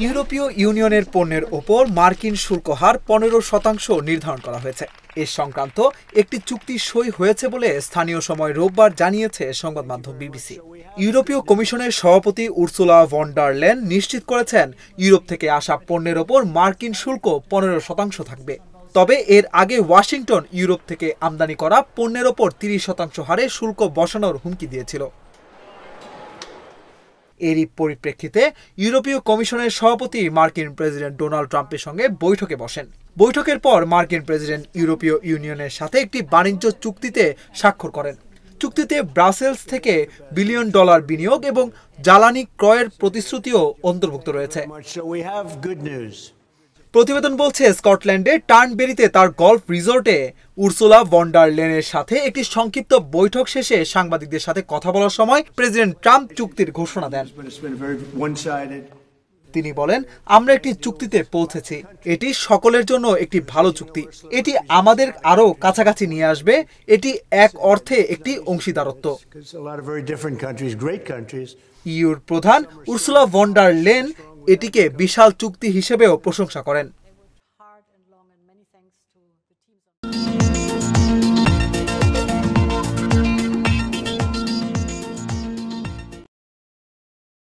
ইউরোপীয় ইউনিয়নের পণ্যের ওপর মার্কিন শুল্ক হার 15% নির্ধারণ করা হয়েছে। এ সংক্রান্ত একটি চুক্তি সই হয়েছে বলে স্থানীয় সময় রোববার জানিয়েছে সংবাদ মাধ্যম বিবিসি। ইউরোপীয় কমিশনের সভাপতি উর্সুলা ভন ডার লেয়েন নিশ্চিত করেছেন, ইউরোপ থেকে আসা পণ্যের ওপর মার্কিন শুল্ক 15% থাকবে। তবে এর আগে ওয়াশিংটন ইউরোপ থেকে আমদানি করা পণ্যের ওপর 30% হারে শুল্ক বসানোর হুমকি দিয়েছিল। এরই পরিপ্রেক্ষিতে ইউরোপীয় কমিশনের সভাপতি মার্কিন প্রেসিডেন্ট ডোনাল্ড ট্রাম্পের সঙ্গে বৈঠকে বসেন। বৈঠকের পর মার্কিন প্রেসিডেন্ট ইউরোপীয় ইউনিয়নের সাথে একটি বাণিজ্য চুক্তিতে স্বাক্ষর করেন। চুক্তিতে ব্রাসেলস থেকে $1 বিলিয়ন বিনিয়োগ এবং জ্বালানি ক্রয়ের প্রতিশ্রুতিও অন্তর্ভুক্ত রয়েছে। প্রতিবেদন বলছে, স্কটল্যান্ডে টার্নবেরিতে তার গলফ রিসোর্টে উর্সুলা ভন ডার লেয়েনের সাথে একটি সংক্ষিপ্ত বৈঠক শেষে সাংবাদিকদের সাথে কথা বলার সময় প্রেসিডেন্ট ট্রাম্প চুক্তির ঘোষণা দেন। তিনি বলেন, আমরা একটি চুক্তিতে পৌঁছেছি। এটি সকলের জন্য একটি ভালো চুক্তি। এটি আমাদের আরও কাছাকাছি নিয়ে আসবে। এটি এক অর্থে একটি অংশীদারত্ব। ইউর প্রধান উর্সুলা ভন ডার লেয়েন এটিকে বিশাল চুক্তি হিসেবেও প্রশংসা করেন।